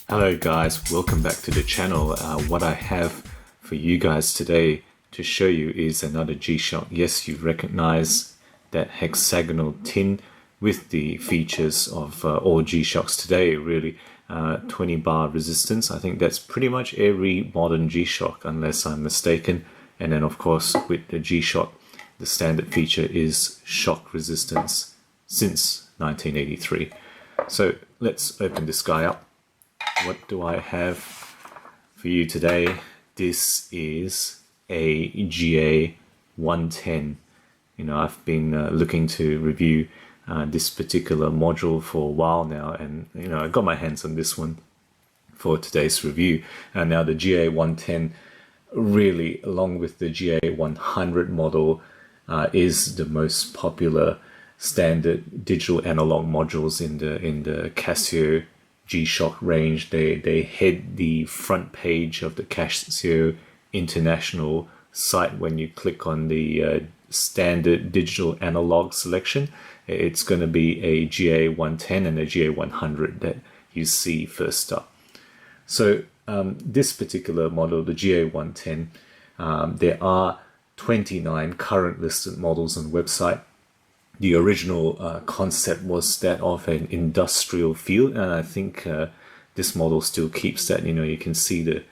Hello guys, welcome back to the channel. What I have for you guys today to show you is another Gshock. Yes, you recognize that hexagonal tin with the features of all Gshocks today, really. 20 bar resistance. I think that's pretty much every modern Gshock unless I'm mistaken. And then of course with the Gshock, the standard feature is shock resistance since 1983. So let's open this guy up. What do I have for you today? This is a GA-110. I've been looking to review this particular module for a while now, and I got my hands on this one for today's review. And now the GA-110 really, along with the GA-100 model, is the most popular standard digital analog modules in the Casio Gshock range. They head the front page of the Casio International site when you click on the standard digital analog selection. It's going to be a GA-110 and a GA-100 that you see first up. So this particular model, the GA-110, there are 29 current listed models on the website. The original concept was that of an industrial feel, and I think this model still keeps that. You can see the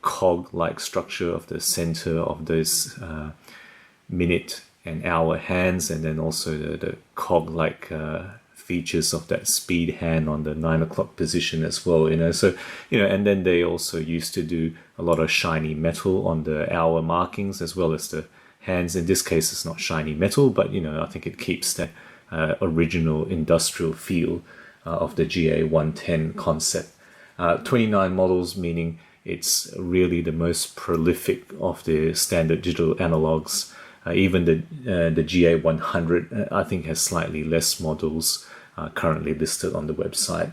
cog-like structure of the center of those minute and hour hands, and then also the cog-like features of that speed hand on the 9 o'clock position as well. So and then they also used to do a lot of shiny metal on the hour markings as well as the hands. In this case, it's not shiny metal, but I think it keeps that original industrial feel of the GA-110 concept. 29 models, meaning it's really the most prolific of the standard digital analogs. Even the GA-100, I think, has slightly less models currently listed on the website.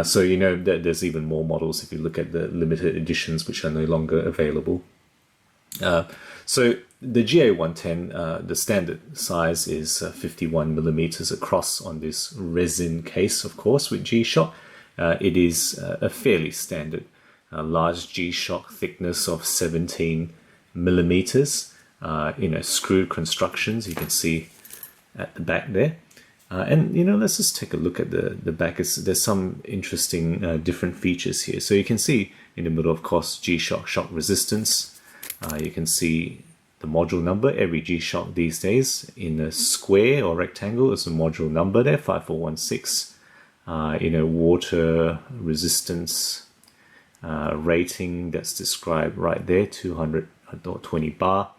So that there's even more models if you look at the limited editions, which are no longer available. So the GA-110, the standard size is 51 millimeters across on this resin case, of course, with Gshock. It is a fairly standard large Gshock thickness of 17 millimeters. Screwed constructions you can see at the back there. And let's just take a look at the back. There's some interesting different features here. So you can see in the middle, of course, Gshock shock resistance. You can see the module number. Every Gshock these days in a square or rectangle is a module number there, 5416. Water resistance rating that's described right there, 220 bar,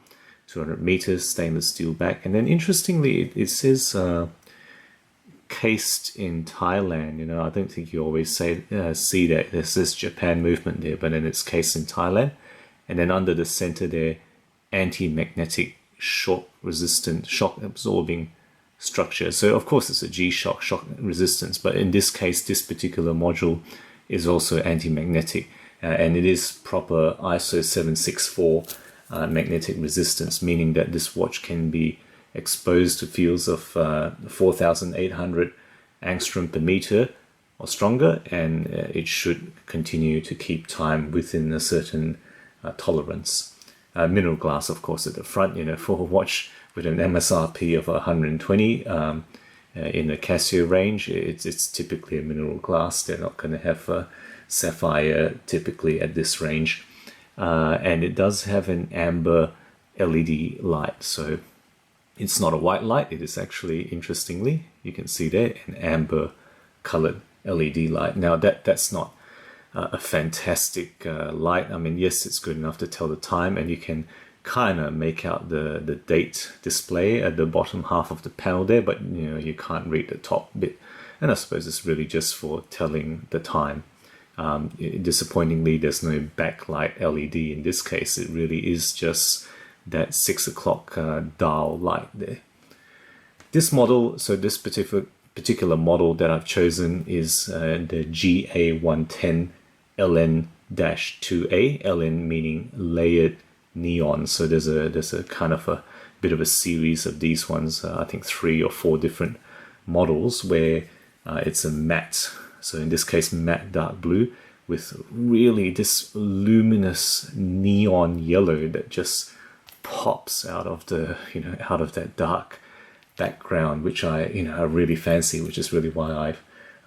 200 meters, stainless steel back. And then interestingly, it says cased in Thailand. I don't think you always see that. There's this Japan movement there, but then it's cased in Thailand. And then under the center there, anti-magnetic shock resistant, shock absorbing structure. So of course it's a Gshock, shock resistance, but in this case, this particular module is also anti-magnetic, and it is proper ISO 764 magnetic resistance, meaning that this watch can be exposed to fields of 4,800 angstrom per meter or stronger, and it should continue to keep time within a certain tolerance. Mineral glass, of course, at the front, for a watch with an MSRP of 120 in the Casio range, it's typically a mineral glass. They're not going to have sapphire typically at this range. And it does have an amber LED light, so it's not a white light. It is actually, interestingly, you can see there, an amber colored LED light. Now that's not a fantastic light. I mean, yes, it's good enough to tell the time, and you can kind of make out the date display at the bottom half of the panel there, but you can't read the top bit. And I suppose it's really just for telling the time. Disappointingly, there's no backlight LED in this case. It really is just that 6 o'clock dial light there. This model, so this particular model that I've chosen is the GA-110LN-2A, LN meaning layered neon. So there's a kind of a bit of a series of these ones, I think 3 or 4 different models where it's a matte, so in this case matte dark blue with really this luminous neon yellow that just pops out of the, out of that dark background, which I really fancy, which is really why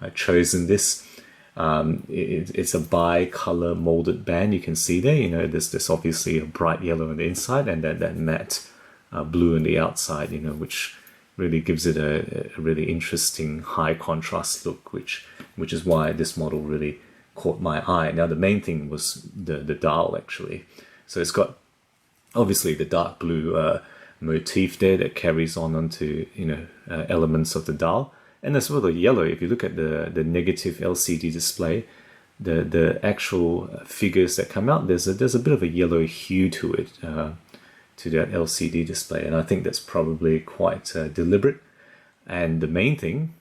I've chosen this. It's a bi-color molded band. You can see there, there's obviously a bright yellow on the inside and that matte blue on the outside, which really gives it a really interesting high contrast look, which is why this model really caught my eye. Now the main thing was the dial actually. So it's got obviously the dark blue motif there that carries on onto elements of the dial, and as well the yellow. If you look at the negative LCD display, the actual figures that come out, there's a bit of a yellow hue to it, to that LCD display, and I think that's probably quite deliberate. And the main thing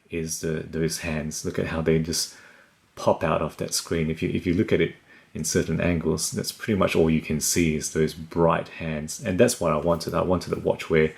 is those hands. Look at how they just pop out of that screen. If you look at it in certain angles, that's pretty much all you can see is those bright hands, and that's what I wanted. I wanted a watch where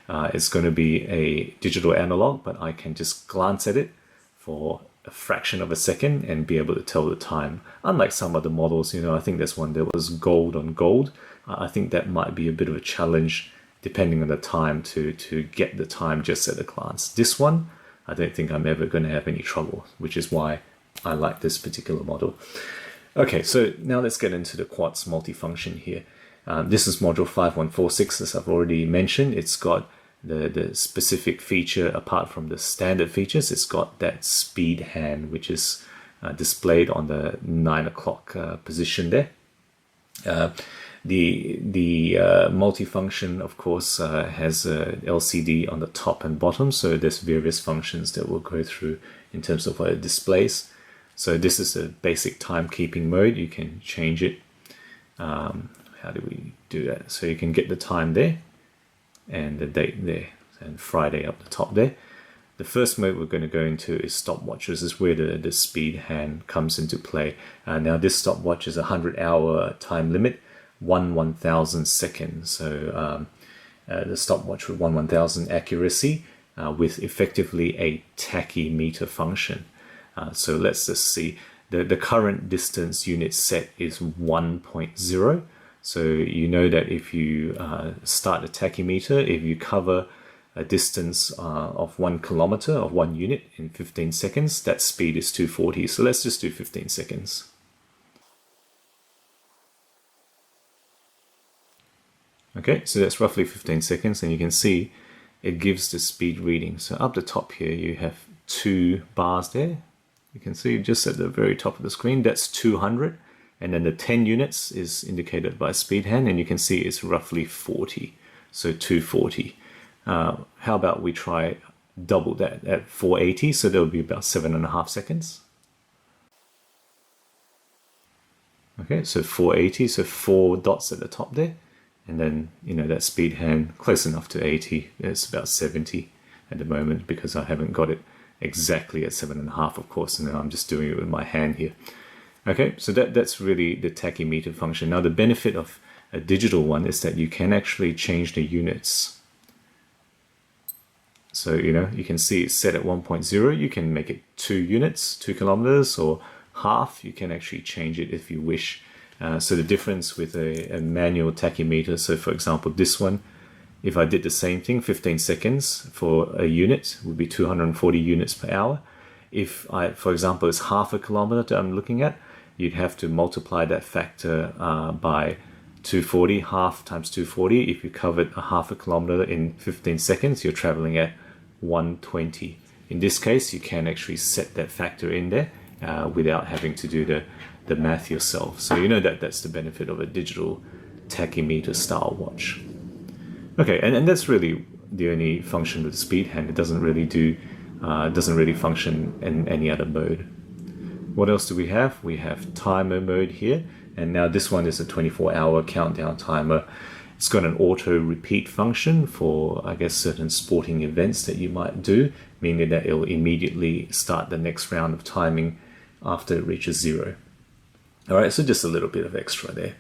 it's going to be a digital analog, but I can just glance at it for a fraction of a second and be able to tell the time. Unlike some other models, I think this one, there was gold on gold. I think that might be a bit of a challenge depending on the time to get the time just at a glance. This one, I don't think I'm ever going to have any trouble, which is why I like this particular model. Okay, so now let's get into the quartz multifunction here. This is module 5146, as I've already mentioned. It's got the specific feature apart from the standard features. It's got that speed hand, which is displayed on the 9 o'clock position there. The multifunction, of course, has a LCD on the top and bottom, so there's various functions that we'll go through in terms of what it displays. So this is a basic timekeeping mode. You can change it. How do we do that? So you can get the time there and the date there, and Friday up the top there. The first mode we're going to go into is stopwatch. This is where the speed hand comes into play. Now this stopwatch is a 100-hour time limit, 1/1000 seconds. So the stopwatch with 1/1000 accuracy with effectively a tachymeter function. So let's just see. The current distance unit set is 1.0. So you know that if you start a tachymeter, if you cover a distance of 1 kilometer of 1 unit in 15 seconds, that speed is 240. So let's just do 15 seconds. Okay, so that's roughly 15 seconds, and you can see it gives the speed reading. So up the top here, you have 2 bars there. You can see just at the very top of the screen, that's 200. And then the 10 units is indicated by speed hand, and you can see it's roughly 40. So 240. How about we try double that at 480? So that would be about 7.5 seconds. Okay, so 480, so 4 dots at the top there. And then, that speed hand, close enough to 80. It's about 70 at the moment because I haven't got it exactly at 7.5, of course, and I'm just doing it with my hand here. Okay, so that's really the tachymeter function. Now the benefit of a digital one is that you can actually change the units. So, you can see it's set at 1.0. You can make it 2 units, 2 kilometers, or half. You can actually change it if you wish. So the difference with a manual tachymeter, so for example, this one, if I did the same thing, 15 seconds for a unit would be 240 units per hour. If for example, it's half a kilometer that I'm looking at, you'd have to multiply that factor by 240, half times 240. If you covered a half a kilometer in 15 seconds, you're traveling at 120. In this case, you can actually set that factor in there without having to do the math yourself. So that's the benefit of a digital tachymeter style watch. Okay, and that's really the only function with the speed hand. It doesn't really function in any other mode. What else do we have? We have timer mode here, and now this one is a 24-hour countdown timer. It's got an auto repeat function for, I guess, certain sporting events that you might do, meaning that it'll immediately start the next round of timing after it reaches 0. All right, so just a little bit of extra there.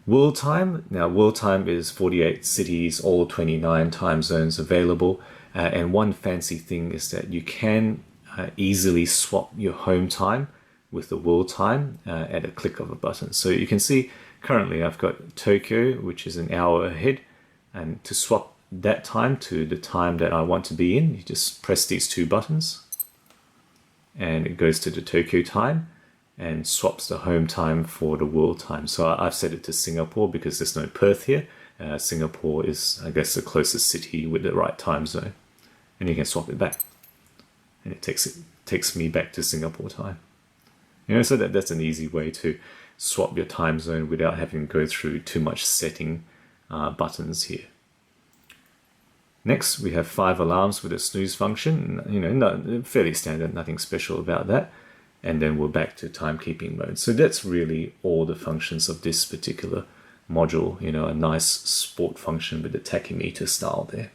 World time. Now, world time is 48 cities, all 29 time zones available. And one fancy thing is that you can easily swap your home time with the world time at a click of a button. So you can see currently I've got Tokyo, which is an hour ahead, and to swap that time to the time that I want to be in, you just press these two buttons and it goes to the Tokyo time and swaps the home time for the world time. So I've set it to Singapore because there's no Perth here. Singapore is, I guess, the closest city with the right time zone, and you can swap it back and it takes me back to Singapore time. So that's an easy way to swap your time zone without having to go through too much setting buttons here. Next, we have 5 alarms with a snooze function. Fairly standard, nothing special about that. And then we're back to timekeeping mode. So that's really all the functions of this particular module. A nice sport function with the tachymeter style there.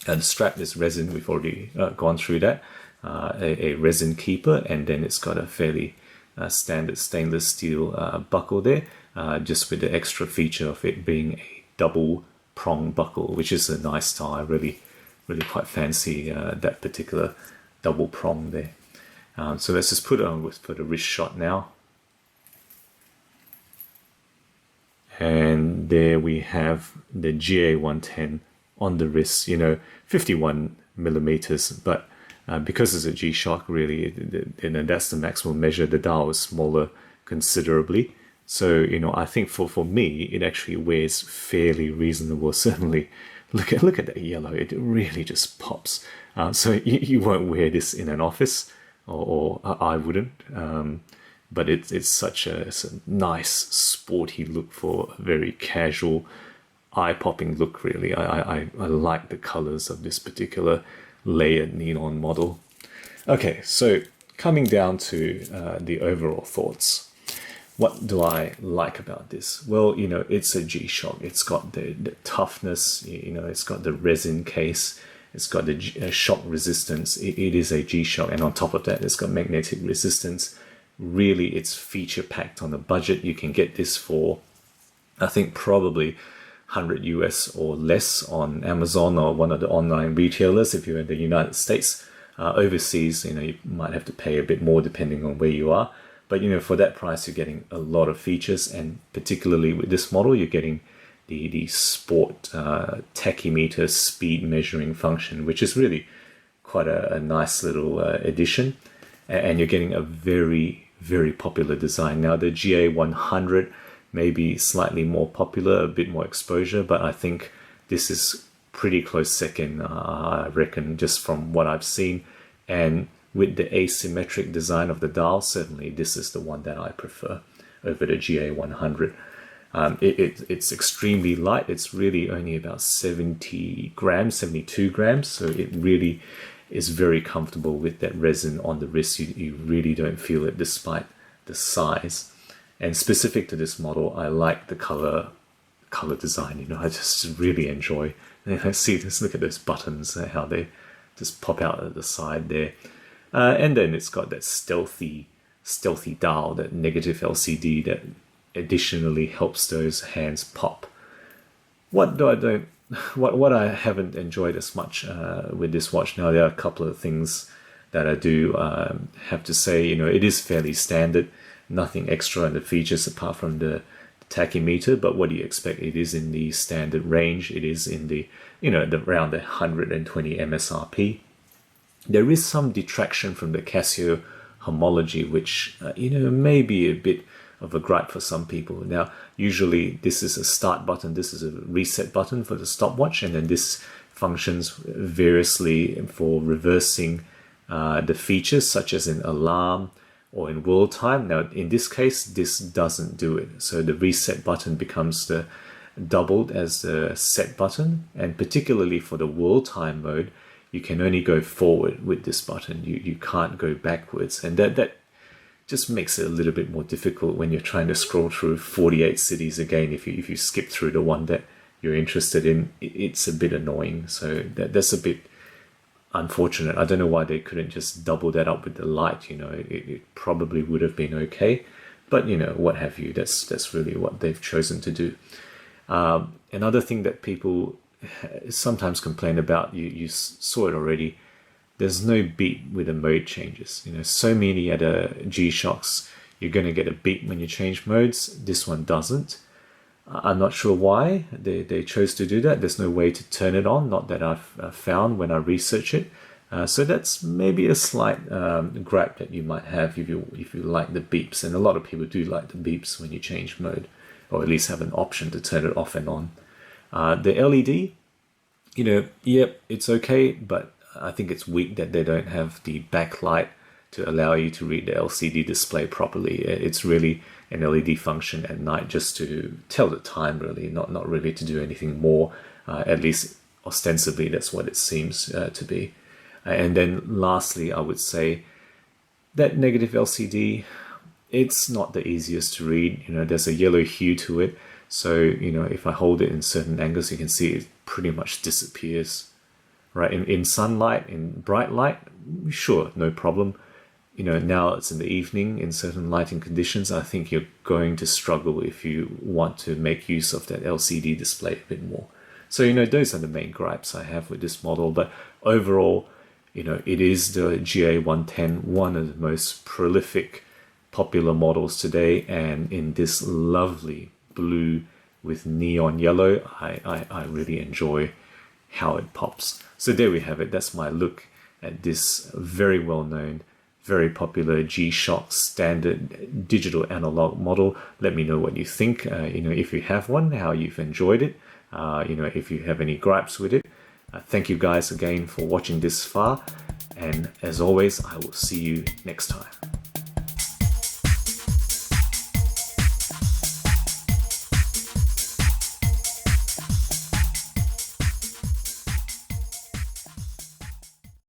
And the strap is resin. We've already gone through that. A resin keeper, and then it's got a fairly standard stainless steel buckle there, just with the extra feature of it being a double prong buckle, which is a nice style. I really quite fancy that particular double prong there. So let's just put it on for the wrist shot now. And there we have the GA-110 on the wrist, 51 millimeters, but because it's a Gshock, really, that's the maximum measure. The dial is smaller considerably. So, I think for me, it actually wears fairly reasonable. Certainly, look at that yellow. It really just pops. So you won't wear this in an office, or I wouldn't. But it's such a nice, sporty look for a very casual, eye-popping look, really. I like the colors of this particular layered neon model. Okay, so coming down to the overall thoughts. What do I like about this? Well, it's a Gshock. It's got the toughness, it's got the resin case, it's got the shock resistance. It is a Gshock, and on top of that, it's got magnetic resistance. Really, it's feature packed on a budget. You can get this for, I think, probably 100 US or less on Amazon or one of the online retailers if you're in the United States. Overseas, you might have to pay a bit more depending on where you are. But, for that price, you're getting a lot of features, and particularly with this model, you're getting the sport tachymeter speed measuring function, which is really quite a nice little addition. And you're getting a very, very popular design. Now, the GA-100 may be slightly more popular, a bit more exposure, but I think this is pretty close second, I reckon, just from what I've seen. And with the asymmetric design of the dial, certainly this is the one that I prefer over the GA-100. It's extremely light. It's really only about 70 grams, 72 grams. So it really is very comfortable with that resin on the wrist. You really don't feel it despite the size. And specific to this model, I like the color design. I just really enjoy. And see this. Look at those buttons, how they just pop out at the side there. And then it's got that stealthy dial, that negative LCD that additionally helps those hands pop. What I haven't enjoyed as much with this watch. Now, there are a couple of things that I do have to say. It is fairly standard, nothing extra in the features apart from the tachymeter. But what do you expect? It is in the standard range. It is in the around the 120 MSRP. There is some detraction from the Casio Horology, which may be a bit of a gripe for some people. Now, usually this is a start button, this is a reset button for the stopwatch, and then this functions variously for reversing the features, such as in alarm or in world time. Now, in this case, this doesn't do it. So the reset button becomes doubled as the set button, and particularly for the world time mode, you can only go forward with this button. You can't go backwards, and that just makes it a little bit more difficult when you're trying to scroll through 48 cities again. If you skip through the one that you're interested in, it's a bit annoying. So that's a bit unfortunate. I don't know why they couldn't just double that up with the light. It probably would have been okay, but what have you. That's really what they've chosen to do. Another thing that people sometimes complain about, you saw it already, there's no beep with the mode changes. You know, so many other G-Shocks, you're going to get a beep when you change modes. This one doesn't. I'm not sure why they chose to do that. There's no way to turn it on, not that I've found when I research it. So that's maybe a slight gripe that you might have if you like the beeps, and a lot of people do like the beeps when you change mode, or at least have an option to turn it off and on. The LED, you know, yep, it's okay, but I think it's weak that they don't have the backlight to allow you to read the LCD display properly. It's really an LED function at night just to tell the time, really, not really to do anything more. At least ostensibly, that's what it seems to be. And then lastly, I would say that negative LCD, it's not the easiest to read. You know, there's a yellow hue to it. So, you know, if I hold it in certain angles, you can see it pretty much disappears. Right? In sunlight, in bright light, sure, no problem. You know, now it's in the evening, in certain lighting conditions, I think you're going to struggle if you want to make use of that LCD display a bit more. So, you know, those are the main gripes I have with this model. But overall, you know, it is the GA-110, one of the most prolific, popular models today. And in this lovely blue with neon yellow, I really enjoy how it pops. So there we have it. That's my look at this very well-known, very popular G-Shock standard digital analog model. Let me know what you think. You know, if you have one, how you've enjoyed it. You know, if you have any gripes with it. Thank you guys again for watching this far. And as always, I will see you next time.